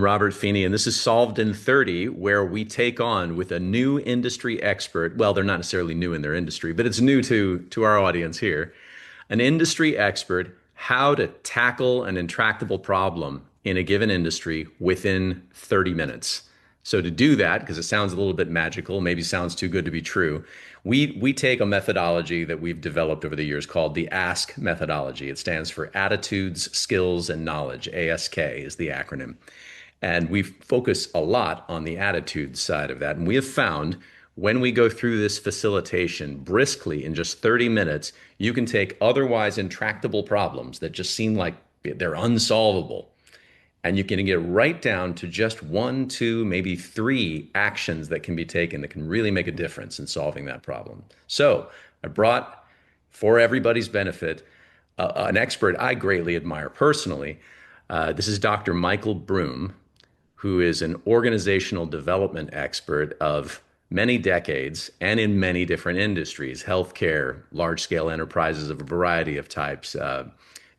Robert Feeney, and this is Solved in 30, where we take on with a new industry expert. Well, they're not necessarily new in their industry, but it's new to our audience here. An industry expert, how to tackle an intractable problem in a given industry within 30 minutes. So to do that, because it sounds a little bit magical, maybe sounds too good to be true, we take a methodology that we've developed over the years called the ASK methodology. It stands for Attitudes, Skills, and Knowledge. ASK is the acronym. And we focus a lot on the attitude side of that. And we have found when we go through this facilitation briskly in just 30 minutes, you can take otherwise intractable problems that just seem like they're unsolvable. And you can get right down to just one, two, maybe three actions that can be taken that can really make a difference in solving that problem. So I brought, for everybody's benefit, an expert I greatly admire personally. This is Dr. Michael Broom, who is an organizational development expert of many decades and in many different industries, healthcare, large scale enterprises of a variety of types,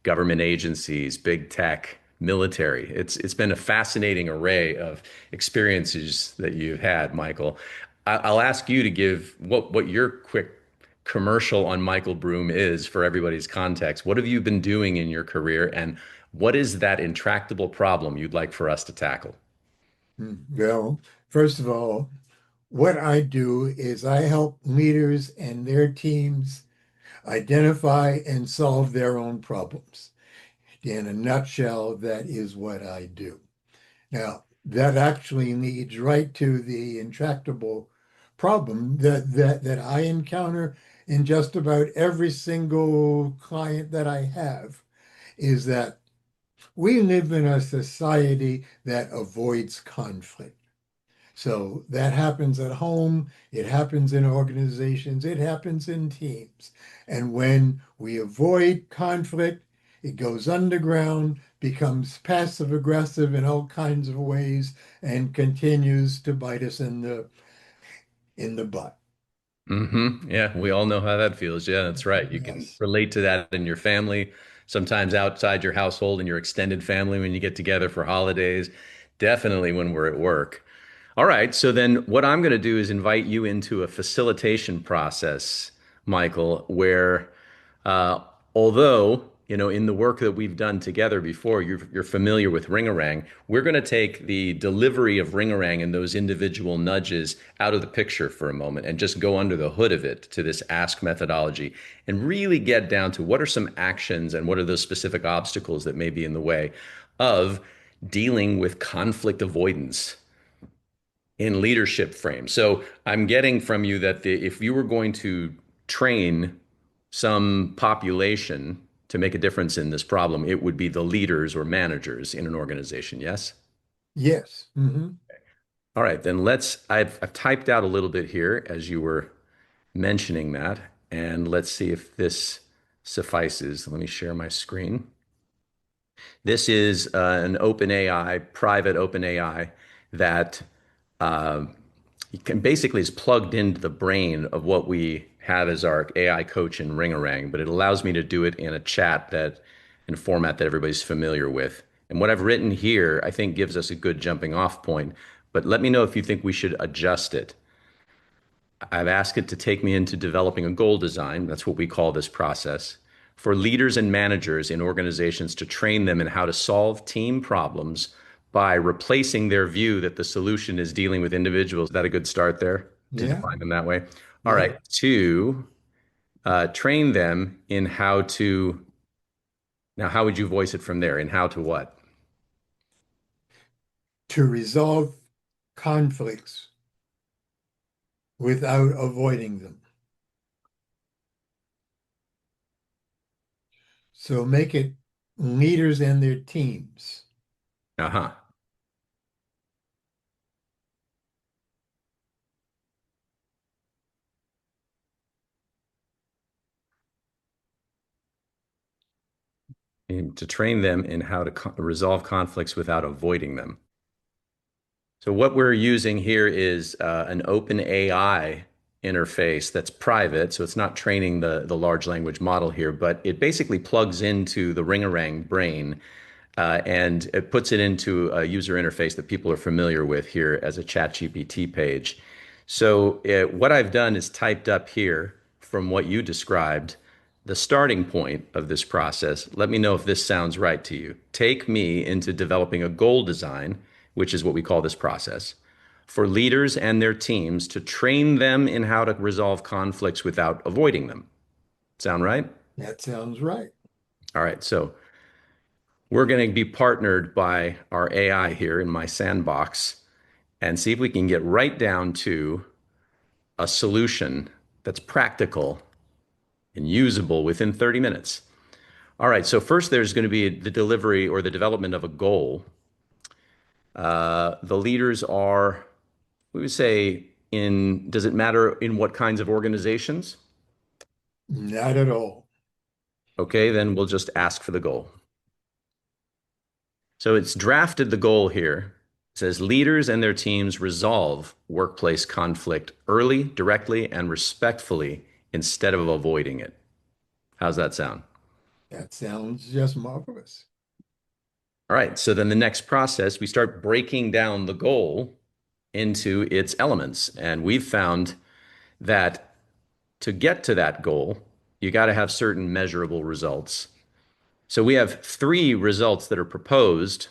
government agencies, big tech, military. It's been a fascinating array of experiences that you've had, Michael. I'll ask you to give what your quick commercial on Michael Broom is for everybody's context. What have you been doing in your career, and what is that intractable problem you'd like for us to tackle? Well, first of all, what I do is I help leaders and their teams identify and solve their own problems. In a nutshell, that is what I do. Now, that actually leads right to the intractable problem that I encounter in just about every single client that I have, is that we live in a society that avoids conflict. So that happens at home, it happens in organizations, it happens in teams. And when we avoid conflict, it goes underground, becomes passive aggressive in all kinds of ways, and continues to bite us in the butt. Yeah, we all know how that feels. Yeah, that's right. You can Yes. relate to that in your family, sometimes outside your household and your extended family when you get together for holidays, definitely when we're at work. All right, so then what I'm going to do is invite you into a facilitation process, Michael, where uh, although, in the work that we've done together before, you're familiar with Ringorang, we're going to take the delivery of Ringorang and those individual nudges out of the picture for a moment and just go under the hood of it to this ask methodology and really get down to what are some actions and what are those specific obstacles that may be in the way of dealing with conflict avoidance in leadership frame. So I'm getting from you that if you were going to train some population to make a difference in this problem, it would be the leaders or managers in an organization. Yes? Yes. All right, then I've typed out a little bit here as you were mentioning that, and let's see if this suffices. Let me share my screen. This is an OpenAI, private OpenAI that uh, basically is plugged into the brain of what we have as our AI coach in Ringarang, but it allows me to do it in a chat that in a format that everybody's familiar with. And what I've written here, I think gives us a good jumping off point, but let me know if you think we should adjust it. I've asked it to take me into developing a goal design. That's what we call this process for leaders and managers in organizations to train them in how to solve team problems by replacing their view that the solution is dealing with individuals. Is that a good start there to Yeah. define them that way? All Yeah. right. Two, train them in how to, now, how would you voice it from there? In how to what? To resolve conflicts without avoiding them. So make it leaders and their teams. Uh-huh. And to train them in how to resolve conflicts without avoiding them. So what we're using here is an open AI interface that's private. So it's not training the large language model here, but it basically plugs into the Ringarang brain and it puts it into a user interface that people are familiar with here as a ChatGPT page. So what I've done is typed up here from what you described the starting point of this process. Let me know if this sounds right to you. Take me into developing a goal design, which is what we call this process, for leaders and their teams to train them in how to resolve conflicts without avoiding them. Sound right? That sounds right. All right. So we're going to be partnered by our AI here in my sandbox and see if we can get right down to a solution that's practical and usable within 30 minutes. All right, so first there's going to be the delivery or the development of a goal. The leaders are, we would say, does it matter in what kinds of organizations? Not at all. Okay, then we'll just ask for the goal. So it's drafted the goal here. It says leaders and their teams resolve workplace conflict early, directly, and respectfully instead of avoiding it. How's that sound? That sounds just marvelous. All right. So then the next process, we start breaking down the goal into its elements. And we've found that to get to that goal, you got to have certain measurable results. So we have three results that are proposed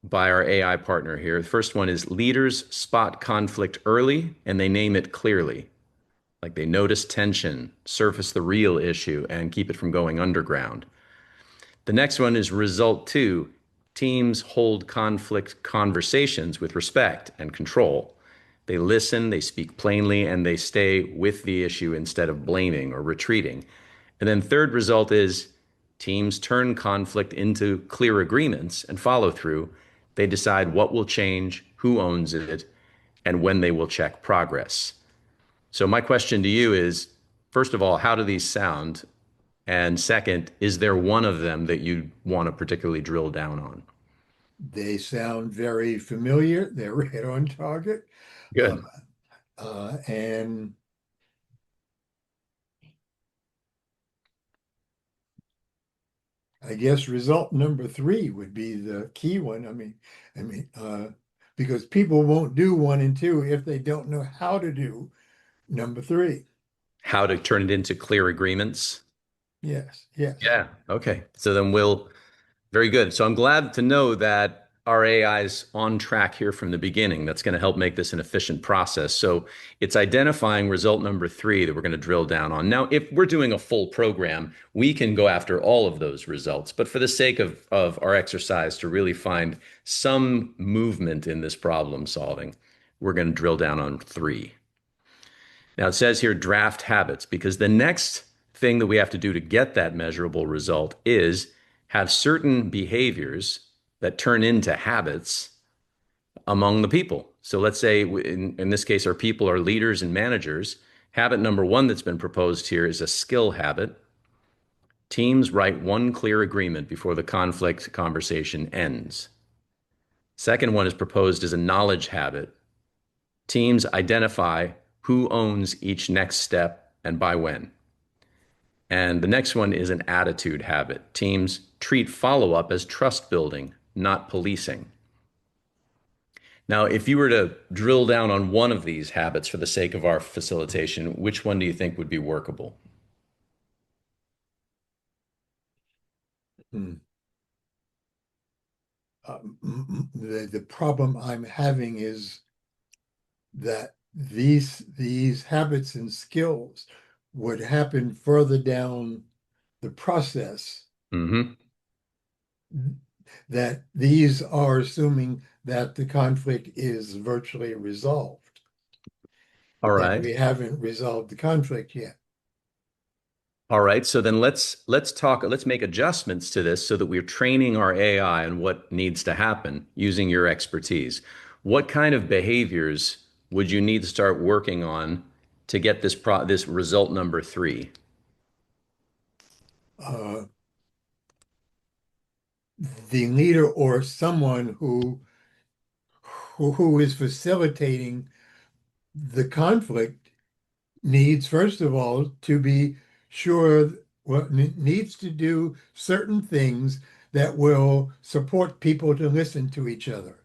by our AI partner here. The first one is leaders spot conflict early and they name it clearly. Like they notice tension, surface the real issue, and keep it from going underground. The next one is result two. Teams hold conflict conversations with respect and control. They listen, they speak plainly, and they stay with the issue instead of blaming or retreating. And then third result is teams turn conflict into clear agreements and follow through. They decide what will change, who owns it, and when they will check progress. So my question to you is, first of all, how do these sound? And second, is there one of them that you want to particularly drill down on? They sound very familiar. They're right on target. Uh, Good. and I guess result number three would be the key one. Because people won't do one and two if they don't know how to do number three. How to turn it into clear agreements? Yes, yes. Yeah. Okay. So then very good. So I'm glad to know that our AI is on track here from the beginning. That's going to help make this an efficient process. So it's identifying result number three that we're going to drill down on. Now, if we're doing a full program, we can go after all of those results. But for the sake of our exercise to really find some movement in this problem solving, we're going to drill down on three. Now it says here draft habits because the next thing that we have to do to get that measurable result is have certain behaviors that turn into habits among the people. So let's say in this case, our people are leaders and managers. Habit number one that's been proposed here is a skill habit. Teams write one clear agreement before the conflict conversation ends. Second one is proposed as a knowledge habit. Teams identify who owns each next step and by when. And the next one is an attitude habit. Teams treat follow up as trust building, not policing. Now, if you were to drill down on one of these habits for the sake of our facilitation, which one do you think would be workable? Hmm. The problem I'm having is that these habits and skills would happen further down the process, Mm-hmm. that these are assuming that the conflict is virtually resolved, All that right. we haven't resolved the conflict yet. All right. So then let's make adjustments to this so that we're training our AI on what needs to happen using your expertise. What kind of behaviors would you need to start working on to get this result number three? Uh, the leader or someone who is facilitating the conflict needs, first of all, to be sure, well, needs to do certain things that will support people to listen to each other,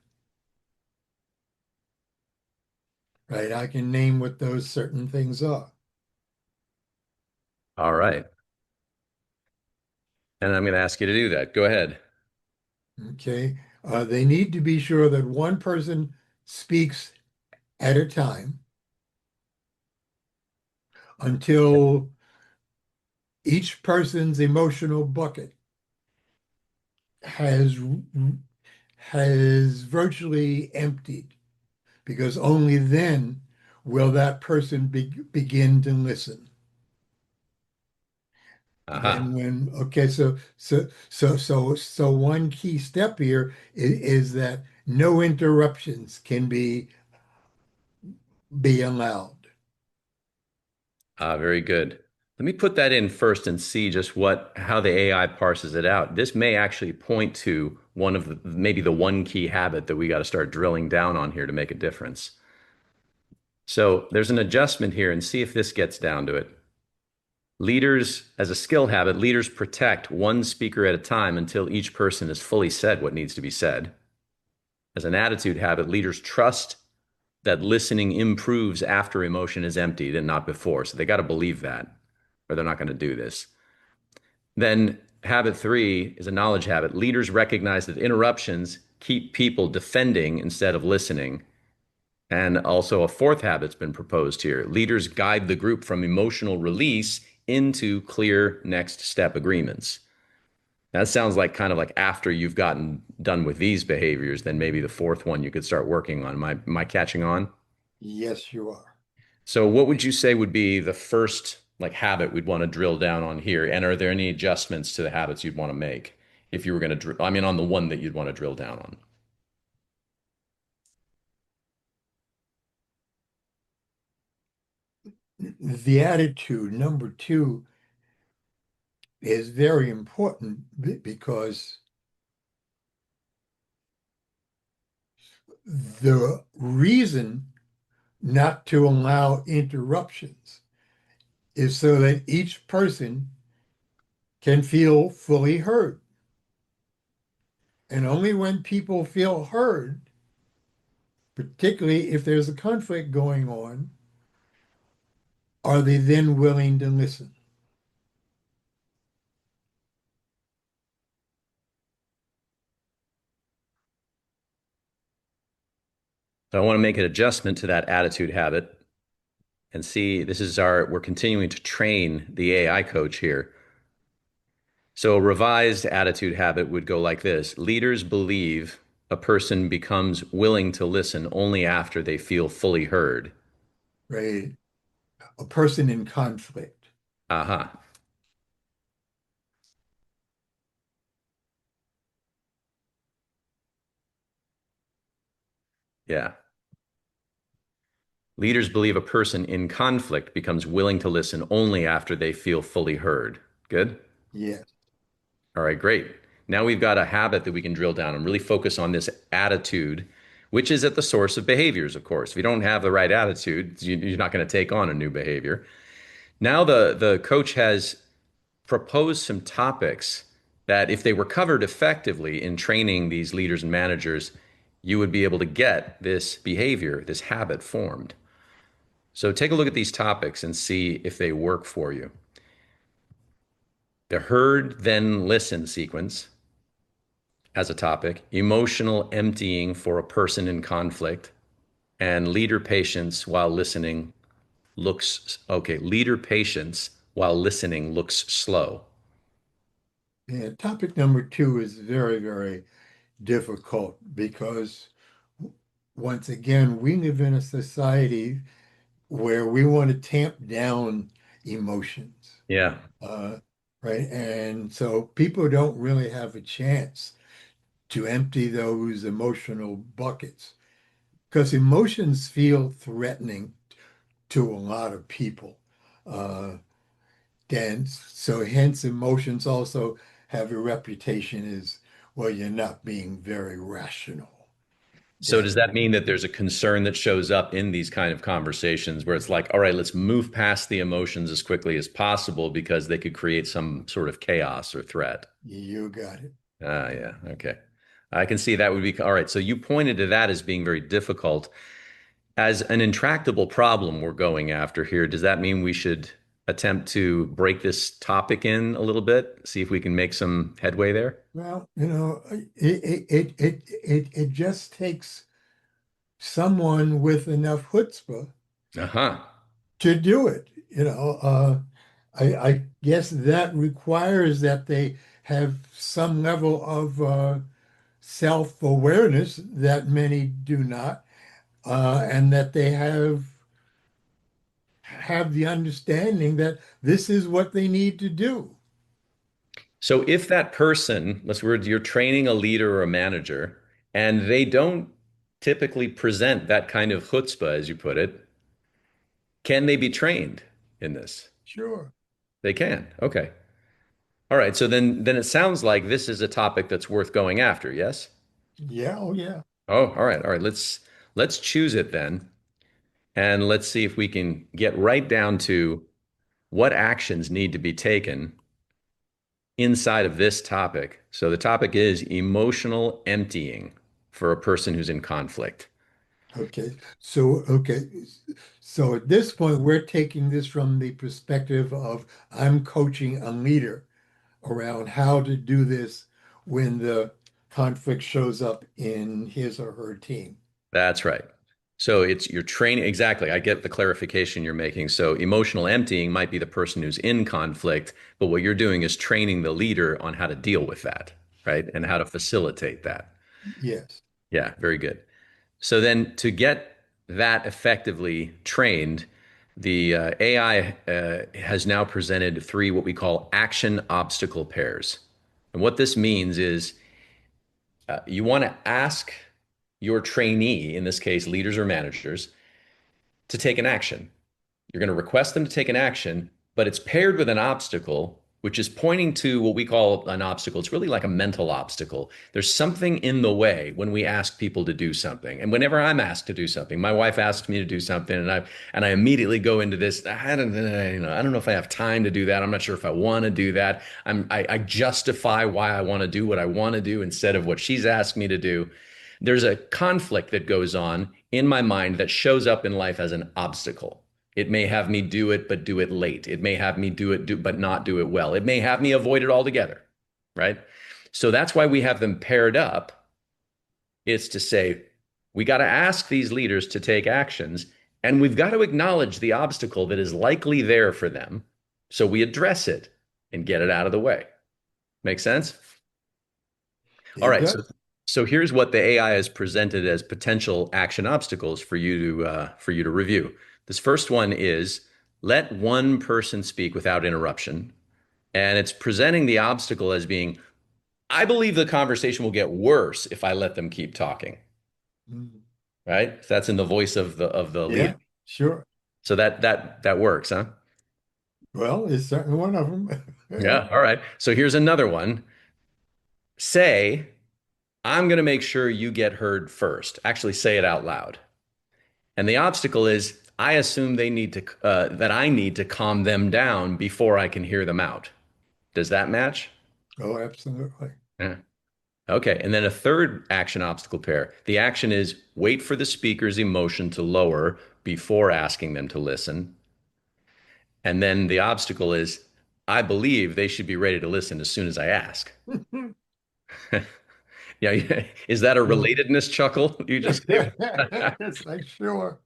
right? I can name what those certain things are. All right. And I'm going to ask you to do that. Go ahead. Okay. They need to be sure that one person speaks at a time until each person's emotional bucket has has virtually emptied, because only then will that person begin to listen. Then Aha. when okay, so one key step here is that no interruptions can be allowed. Very good. Let me put that in first and see just how the AI parses it out. This may actually point to one of maybe the one key habit that we got to start drilling down on here to make a difference. So there's an adjustment here and see if this gets down to it. Leaders, as a skill habit, leaders protect one speaker at a time until each person has fully said what needs to be said. As an attitude habit, leaders trust that listening improves after emotion is emptied and not before. So they got to believe that, or they're not going to do this. Then habit three is a knowledge habit. Leaders recognize that interruptions keep people defending instead of listening. And also, a fourth habit's been proposed here. Leaders guide the group from emotional release into clear next step agreements. That sounds like kind of like after you've gotten done with these behaviors, then maybe the fourth one you could start working on. Am I catching on? Yes, you are. So what would you say would be the first like habit we'd want to drill down on here? And are there any adjustments to the habits you'd want to make if you were going to, I mean, on the one that you'd want to drill down on? The attitude, number two, is very important because the reason not to allow interruptions is so that each person can feel fully heard. And only when people feel heard, particularly if there's a conflict going on, are they then willing to listen. So I want to make an adjustment to that attitude habit and see we're continuing to train the AI coach here. So a revised attitude habit would go like this. Leaders believe a person becomes willing to listen only after they feel fully heard. Right? A person in conflict. Aha. Yeah. Leaders believe a person in conflict becomes willing to listen only after they feel fully heard. Good? Yes. All right, great. Now we've got a habit that we can drill down and really focus on this attitude, which is at the source of behaviors, of course. If you don't have the right attitude, you're not going to take on a new behavior. Now the coach has proposed some topics that if they were covered effectively in training these leaders and managers, you would be able to get this behavior, this habit formed. So take a look at these topics and see if they work for you. The heard, then listen sequence as a topic, emotional emptying for a person in conflict, and leader patience while listening leader patience while listening looks slow. And topic number two is very, very difficult because once again, we live in a society where we want to tamp down emotions, Yeah. uh, right? And so people don't really have a chance to empty those emotional buckets because emotions feel threatening to a lot of people. Uh, and so hence emotions also have a reputation as, well, you're not being very rational. So That does that mean that there's a concern that shows up in these kind of conversations where it's like, all right, let's move past the emotions as quickly as possible because they could create some sort of chaos or threat? you got it. Ah, yeah. Okay. I can see that would be all right. So you pointed to that as being very difficult. As an intractable problem we're going after here, does that mean we should attempt to break this topic in a little bit, see if we can make some headway there? Well, it just takes someone with enough chutzpah Uh-huh. to do it. I guess that requires that they have some level of self-awareness that many do not, and that they have the understanding that this is what they need to do. So if that person, let's word you're training a leader or a manager, and they don't typically present that kind of chutzpah, as you put it, can they be trained in this? Sure. They can. Okay. All right. So then it sounds like this is a topic that's worth going after, yes? Yeah, oh yeah. Oh, all right. All right. Let's choose it then, and let's see if we can get right down to what actions need to be taken inside of this topic. So the topic is emotional emptying for a person who's in conflict. Okay. So at this point, we're taking this from the perspective of I'm coaching a leader around how to do this when the conflict shows up in his or her team. That's right. So it's your training. Exactly. I get the clarification you're making. So emotional emptying might be the person who's in conflict, but what you're doing is training the leader on how to deal with that, right? And how to facilitate that. Yes. Yeah, very good. So then to get that effectively trained, the AI has now presented three what we call action obstacle pairs. And what this means is you want to ask your trainee, in this case, leaders or managers, to take an action. You're going to request them to take an action, but it's paired with an obstacle, which is pointing to what we call an obstacle. It's really like a mental obstacle. There's something in the way when we ask people to do something. And whenever I'm asked to do something, my wife asks me to do something, and I immediately go into this. I don't know if I have time to do that. I'm not sure if I want to do that. I justify why I want to do what I want to do instead of what she's asked me to do. There's a conflict that goes on in my mind that shows up in life as an obstacle. It may have me do it, but do it late. It may have me but not do it well. It may have me avoid it altogether, right? So that's why we have them paired up. It's to say, we got to ask these leaders to take actions, and we've got to acknowledge the obstacle that is likely there for them. So we address it and get it out of the way. Make sense? All It right. does. So here's what the AI has presented as potential action obstacles for you to review. This first one is let one person speak without interruption, and it's presenting the obstacle as being, I believe the conversation will get worse if I let them keep talking. Mm. Right? So that's in the voice of the leader. Yeah, sure. So that works, huh? Well, it's certainly one of them. Yeah. All right. So here's another one. Say, I'm going to make sure you get heard first. Actually, say it out loud. And the obstacle is I assume they need to that I need to calm them down before I can hear them out. Does that match? Oh, absolutely. Yeah. Okay. And then a third action obstacle pair. The action is wait for the speaker's emotion to lower before asking them to listen. And then the obstacle is I believe they should be ready to listen as soon as I ask. Yeah. Is that a relatedness chuckle you just gave? It's like, sure.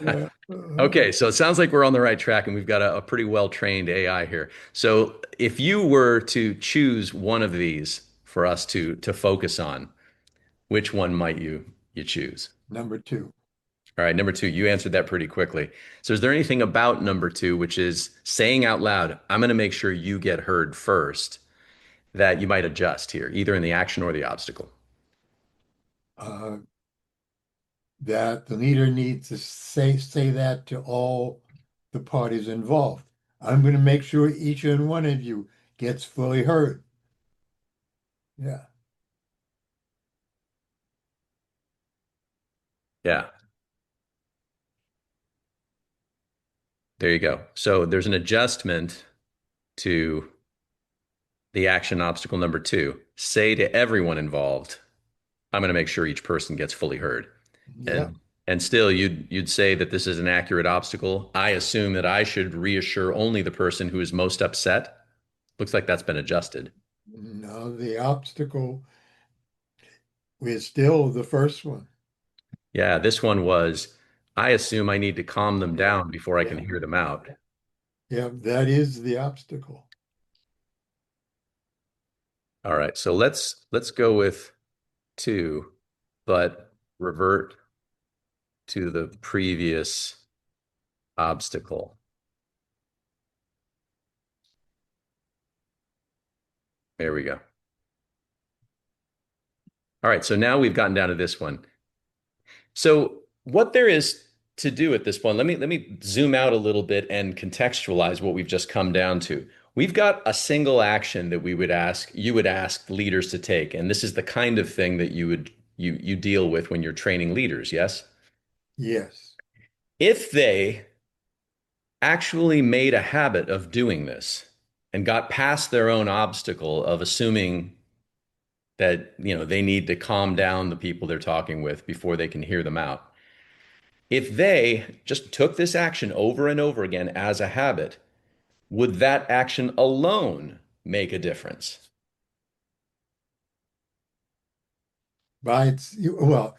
Yeah. Okay, so it sounds like we're on the right track and we've got a pretty well-trained AI here. So if you were to choose one of these for us to focus on, which one might you choose? Number two. All right, number two, you answered that pretty quickly. So is there anything about number two, which is saying out loud, I'm going to make sure you get heard first, that you might adjust here, either in the action or the obstacle? Uh, that the leader needs to say that to all the parties involved. I'm going to make sure each and one of you gets fully heard. Yeah. Yeah, there you go. So there's an adjustment to The action obstacle number two, say to everyone involved, I'm going to make sure each person gets fully heard. Yeah. And still you'd say that this is an accurate obstacle. I assume that I should reassure only the person who is most upset. Looks like that's been adjusted. No, the obstacle is still the first one. Yeah, this one was, I assume I need to calm them Yeah. down before I can Yeah. hear them out. Yeah. That is the obstacle. All right, so let's go with two, but revert to the previous obstacle. There we go. All right, so now we've gotten down to this one. So what there is to do at this point, let me zoom out a little bit and contextualize what we've just come down to. We've got a single action that you would ask leaders to take, and this is the kind of thing that you deal with when you're training leaders, yes? Yes. If they actually made a habit of doing this and got past their own obstacle of assuming that, they need to calm down the people they're talking with before they can hear them out. If they just took this action over and over again as a habit, would that action alone make a difference? Well,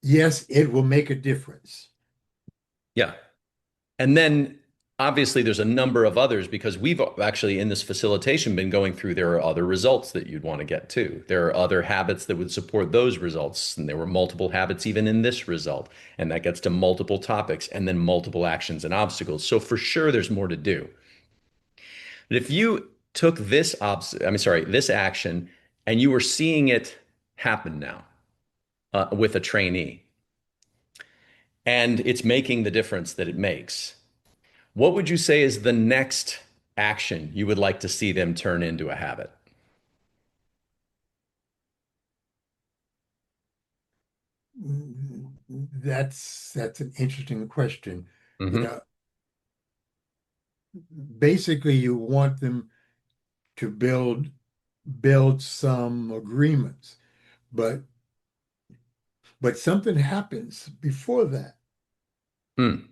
yes, it will make a difference. Yeah. And then obviously there's a number of others because we've actually in this facilitation been going through there are other results that you'd want to get to. There are other habits that would support those results. And there were multiple habits even in this result. And that gets to multiple topics and then multiple actions and obstacles. So for sure there's more to do. But if you took this action and you were seeing it happen now with a trainee and it's making the difference that it makes, what would you say is the next action you would like to see them turn into a habit? That's an interesting question. You Hmm. know, basically you want them to build some agreements, but something happens before that, Hmm.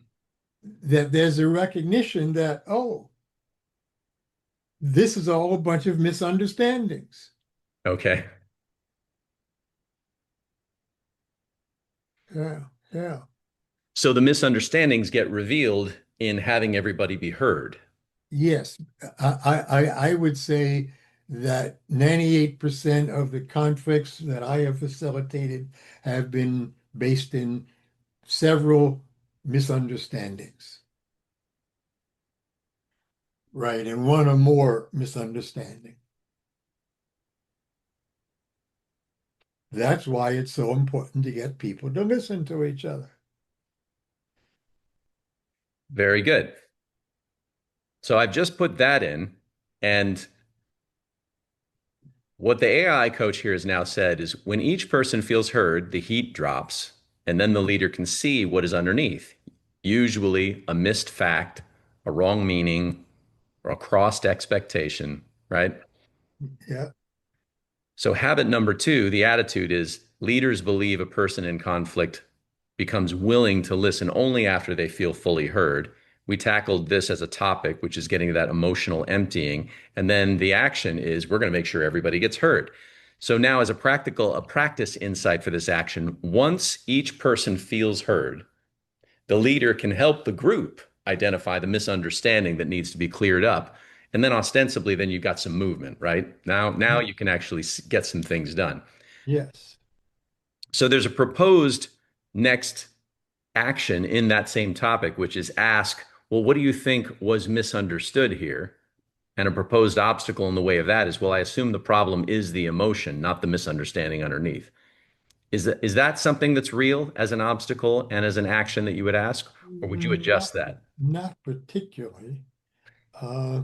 that there's a recognition that, oh, this is all a bunch of misunderstandings. Okay. Yeah, yeah. So the misunderstandings get revealed in having everybody be heard. Yes, I would say that 98% of the conflicts that I have facilitated have been based in several misunderstandings, right? And one or more misunderstanding. That's why it's so important to get people to listen to each other. Very good. So I've just put that in, and what the AI coach here has now said is when each person feels heard, the heat drops, and then the leader can see what is underneath. Usually a missed fact, a wrong meaning, or a crossed expectation, right? Yeah. So, habit number two, the attitude is leaders believe a person in conflict becomes willing to listen only after they feel fully heard. We tackled this as a topic, which is getting to that emotional emptying. And then the action is we're going to make sure everybody gets heard. So now, as a practice insight for this action, once each person feels heard, the leader can help the group identify the misunderstanding that needs to be cleared up. And then ostensibly, then you've got some movement, right? Now you can actually get some things done. Yes. So there's a proposed next action in that same topic, which is ask, well, what do you think was misunderstood here? And a proposed obstacle in the way of that is, well, I assume the problem is the emotion, not the misunderstanding underneath. Is that something that's real as an obstacle and as an action that you would ask, or would you adjust Not, that? not particularly. Uh,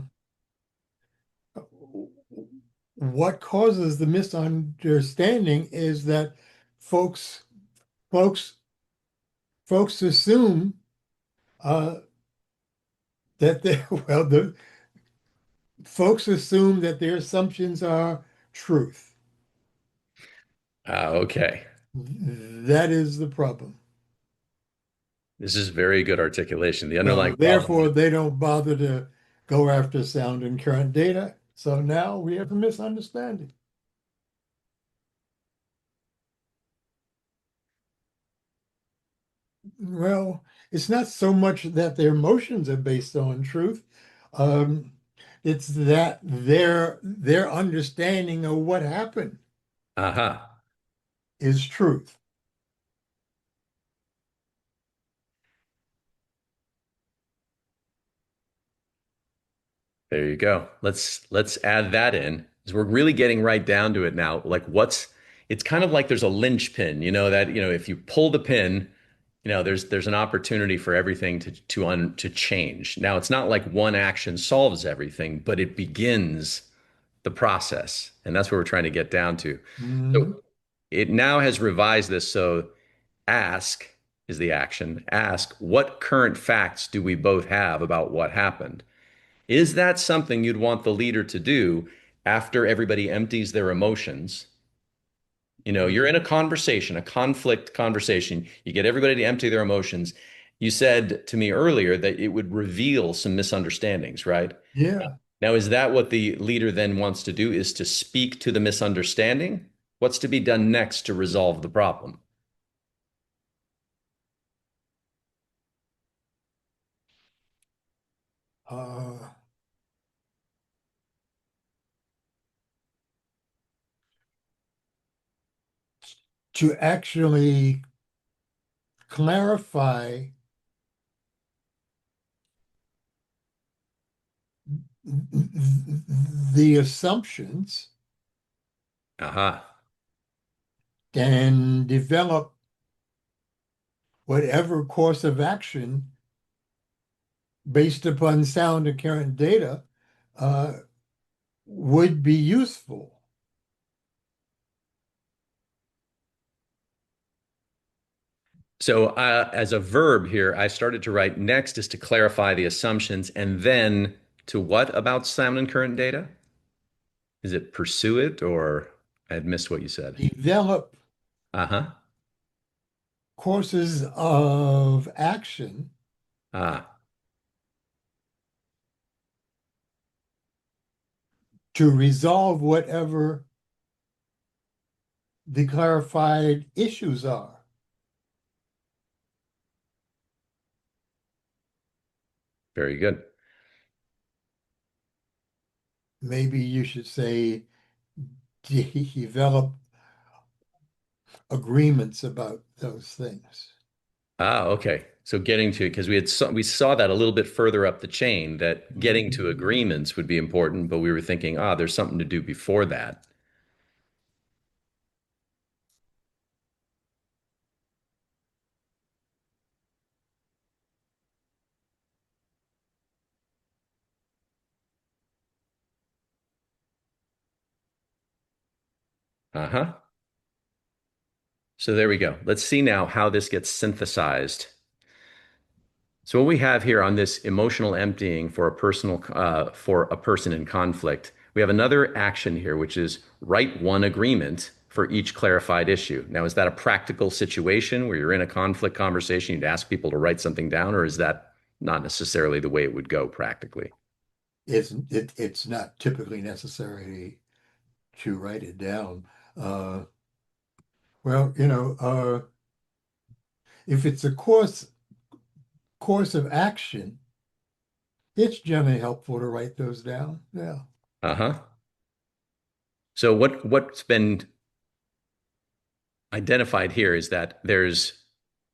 what causes the misunderstanding is that folks folks folks assume uh, that they well Folks assume that their assumptions are truth. Okay. That is the problem. This is very good articulation. The underlying problem. Therefore, they don't bother to go after sound and current data. So now we have a misunderstanding. Well, it's not so much that their emotions are based on truth. Um, it's that their understanding of what happened Aha. is truth. There you go. Let's add that in because we're really getting right down to it now. Like what's it's kind of like there's a linchpin, that, if you pull the pin, there's an opportunity for everything to change. Now, it's not like one action solves everything, but it begins the process. And that's what we're trying to get down to. So Mhm. it now has revised this. So ask is the action. Ask, what current facts do we both have about what happened? Is that something you'd want the leader to do after everybody empties their emotions? You're in a conversation, a conflict conversation. You get everybody to empty their emotions. You said to me earlier that it would reveal some misunderstandings, right? Yeah. Now, is that what the leader then wants to do, is to speak to the misunderstanding? What's to be done next to resolve the problem? Uh, to actually clarify the assumptions Aha, and develop whatever course of action based upon sound and current data uh, would be useful. so as a verb here, I started to write next is to clarify the assumptions, and then to what about sound and current data? Is it pursue it, or I had missed what you said? Develop Uh-huh. courses of action Ah, to resolve whatever the clarified issues are. very good. Maybe you should say develop agreements about those things. Ah, okay. So getting to, because we saw that a little bit further up the chain, that getting Mhm. to agreements would be important, but we were thinking, there's something to do before that. Uh-huh. So there we go. Let's see now how this gets synthesized. So what we have here on this emotional emptying for a person in conflict, we have another action here, which is write one agreement for each clarified issue. Now, is that a practical situation where you're in a conflict conversation, you'd ask people to write something down, or is that not necessarily the way it would go practically? It's not typically necessary to write it down. Uh, well, if it's a course of action, it's generally helpful to write those down. Yeah. Uh-huh. So what's been identified here is that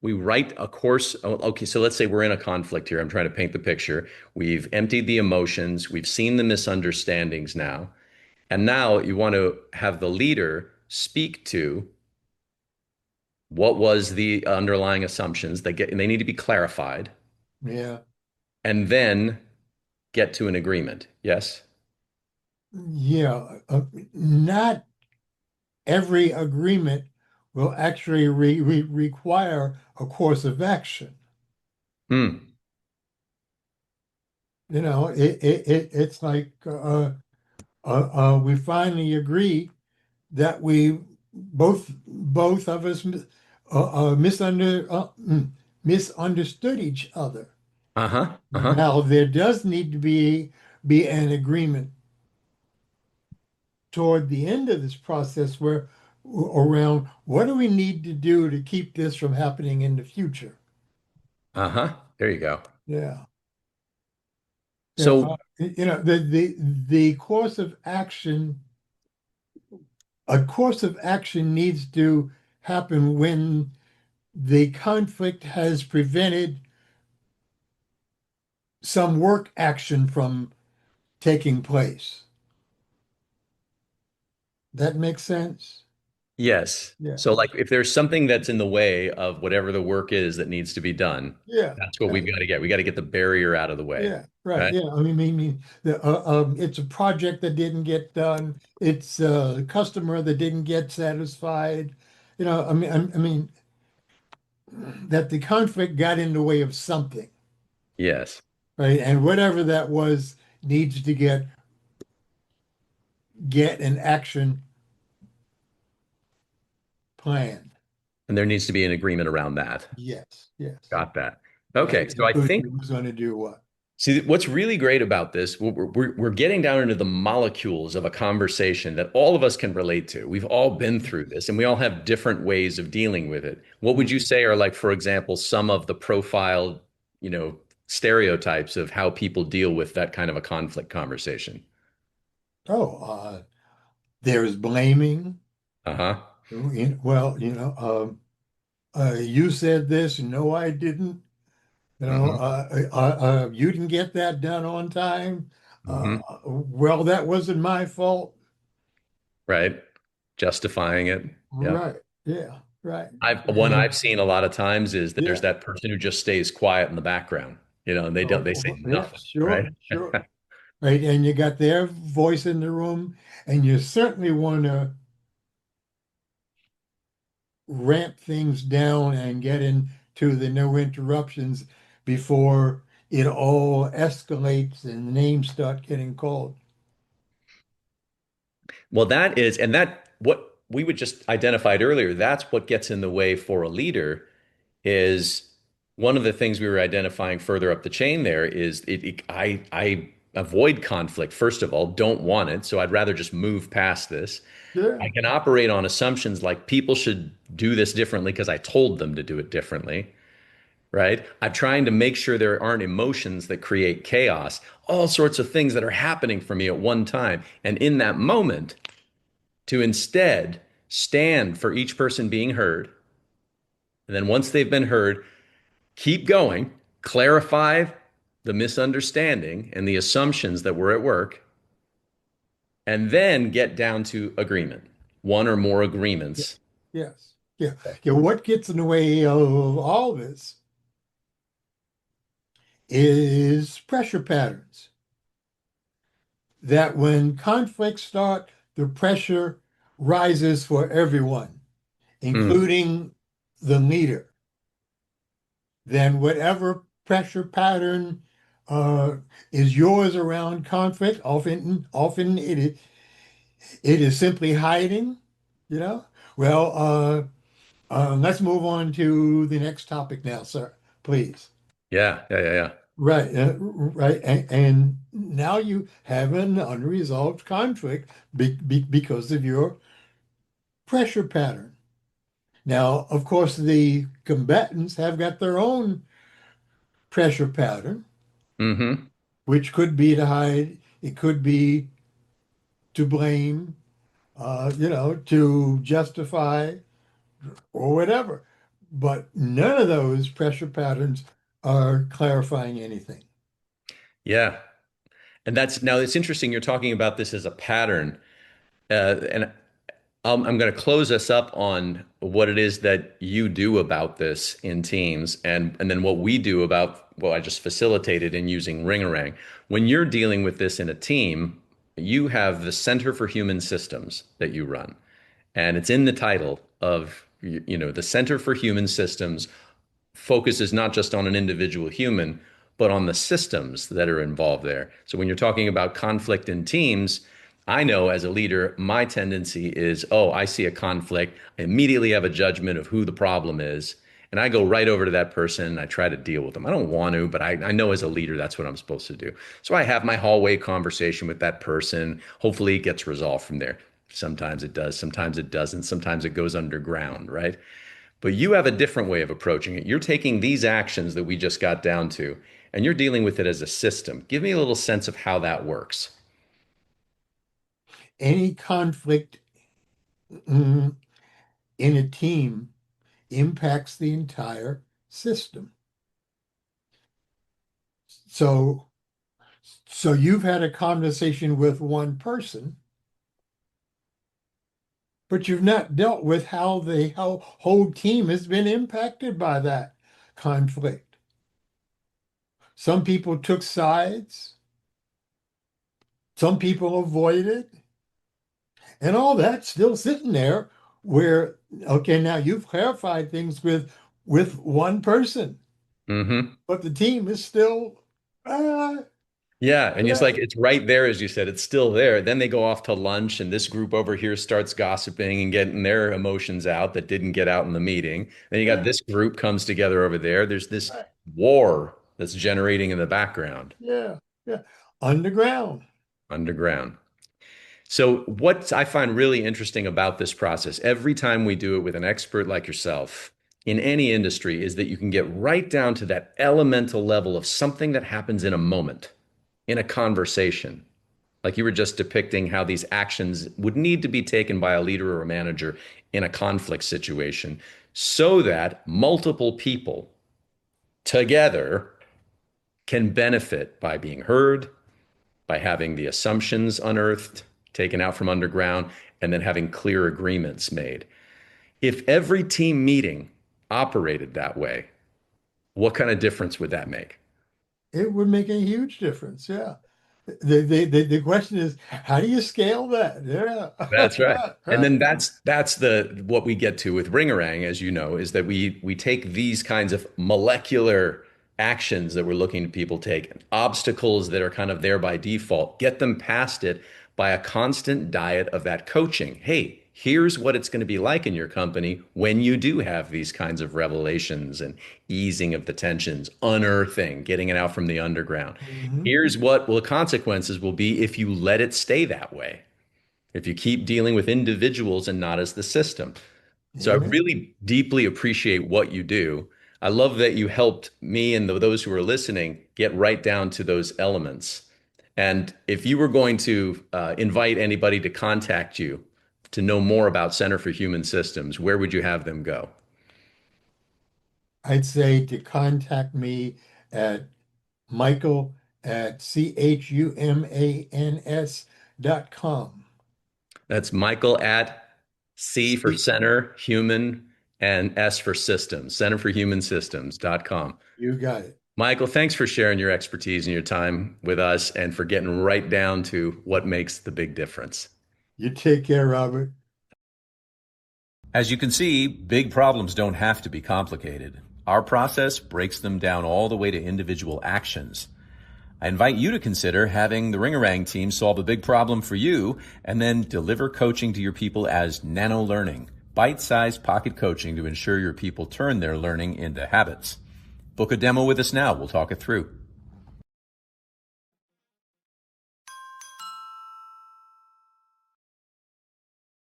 we write a course. Okay, so let's say we're in a conflict here. I'm trying to paint the picture. We've emptied the emotions, we've seen the misunderstandings now, and now you want to have the leader speak to what was the underlying assumptions they need to be clarified, Yeah. and then get to an agreement. Yes? Yeah. Not every agreement will actually require a course of action. Hmm. It's like we finally agree that we both of us misunderstood each other. Uh-huh. Uh-huh. Now there does need to be an agreement toward the end of this process where around what do we need to do to keep this from happening in the future? Uh-huh. There you go. Yeah. Yeah, So the course of action, a course of action needs to happen when the conflict has prevented some work action from taking place. That makes sense? yes. Yeah. So like if there's something that's in the way of whatever the work is that needs to be done, Yeah. that's what Yeah. we've got to get. We got to get the barrier out of the way. Yeah. Right. Right? Yeah. It's a project that didn't get done. It's a customer that didn't get satisfied. I mean that the conflict got in the way of something, Yes. right? And whatever that was needs to get an action plan. And there needs to be an agreement around that. Yes, yes. Got that. Right. Okay. So I think Including who's going to do what. see, what's really great about this, we're getting down into the molecules of a conversation that all of us can relate to. We've all been through this and we all have different ways of dealing with it. What would you say are like, for example, some of the profile, you know, stereotypps of how people deal with that kind of a conflict conversation? Oh, there's blaming. Uh-huh. Well, you said this. No, I didn't. Hmm. You didn't get that done on time. Hmm. Well, that wasn't my fault. Right. Justifying it. Yeah. Right. Yeah. Right. One I've seen a lot of times is there's Yeah. that person who just stays quiet in the background, you know, and they say Yeah. nothing, Sure. right? Sure. Right. And you got their voice in the room, and you certainly want to ramp things down and get into the no interruptions before it all escalates and names start getting called. Well, that is, and that what we would just identified earlier, that's what gets in the way for a leader is one of the things we were identifying further up the chain there is I avoid conflict, first of all, don't want it. So I'd rather just move past this. I Yeah. can operate on assumptions like people should do this differently because I told them to do it differently, right? I'm trying to make sure there aren't emotions that create chaos, all sorts of things that are happening for me at one time. And in that moment, to instead stand for each person being heard. And then once they've been heard, keep going, clarify the misunderstanding and the assumptions that were at work, and then get down to agreement, one or more Yeah. agreements. Yes. Yeah. Yeah. What gets in the way of all this is pressure patterns. That when conflicts start, the pressure rises for everyone, Mm, including the leader. Then whatever pressure pattern uh, is yours around conflict, often it is simply hiding, you know. Well, let's move on to the next topic now, sir, please. yeah, yeah, yeah, yeah. Right, right, and now you have an unresolved conflict because of your pressure pattern. Now, of course, the combatants have got their own pressure pattern, Hmm. which could be to hide, it could be to blame, to justify or whatever. But none of those pressure patterns are clarifying anything. Yeah. And that's now it's interesting you're talking about this as a pattern. And I'm going to close us up on what it is that you do about this in teams, and then what we do about what I just facilitated in using Ringorang. When you're dealing with this in a team, you have the Center for Human Systems that you run, and it's in the title of the Center for Human Systems focuses not just on an individual human, but on the systems that are involved there. So when you're talking about conflict in teams, I know as a leader, my tendency is, oh, I see a conflict, I immediately have a judgment of who the problem is. And I go right over to that person and I try to deal with them. I don't want to, but I know as a leader, that's what I'm supposed to do. So I have my hallway conversation with that person. Hopefully it gets resolved from there. Sometimes it does, sometimes it doesn't, sometimes it goes underground, right? But you have a different way of approaching it. You're taking these actions that we just got down to, and you're dealing with it as a system. Give me a little sense of how that works. Any conflict in a team impacts the entire system. So, so you've had a conversation with one person, but you've not dealt with how the whole team has been impacted by that conflict. Some people took sides, some people avoided, and all that's still sitting there where, okay, now you've clarified things with one person, Hmm. but the team is still uh, Yeah, and it's uh, like it's right there, as you said, it's still there. Then they go off to lunch, and this group over here starts gossiping and getting their emotions out that didn't get out in the meeting. Then you got yeah, this group comes together over there. There's this right, war that's generating in the background, yeah, yeah, underground. underground. So, what I find really interesting about this process, every time we do it with an expert like yourself in any industry, is that you can get right down to that elemental level of something that happens in a moment, in a conversation. Like you were just depicting how these actions would need to be taken by a leader or a manager in a conflict situation so that multiple people together can benefit by being heard, by having the assumptions unearthed, taken out from underground, and then having clear agreements made. If every team meeting operated that way, what kind of difference would that make? It would make a huge difference. Yeah. The question is, how do you scale that? That's right. And Yeah. then that's the what we get to with Ringorang, as you know, is that we take these kinds of molecular actions that we're looking to people take, obstacles that are kind of there by default, get them past it by a constant diet of that coaching. Hey, here's what it's going to be like in your company when you do have these kinds of revelations and easing of the tensions, unearthing, getting it out from the underground. Mhm. Here's what will consequences will be if you let it stay that way, if you keep dealing with individuals and not as the system. So I Amen. really deeply appreciate what you do. I love that you helped me and those who are listening get right down to those elements. And if you were going to invite anybody to contact you to know more about Center for Human Systems, where would you have them go? I'd say to contact me at Michael at CHUMANS.com. That's Michael at C for See, Center, Human, and S for Systems, centerforhumansystems.com. you got it. Michael, thanks for sharing your expertise and your time with us and for getting right down to what makes the big difference. You take care, Robert. As you can see, big problems don't have to be complicated. Our process breaks them down all the way to individual actions. I invite you to consider having the Ringorang team solve a big problem for you and then deliver coaching to your people as nano learning, bite-sized pocket coaching to ensure your people turn their learning into habits. Book a demo with us now. We'll talk it through.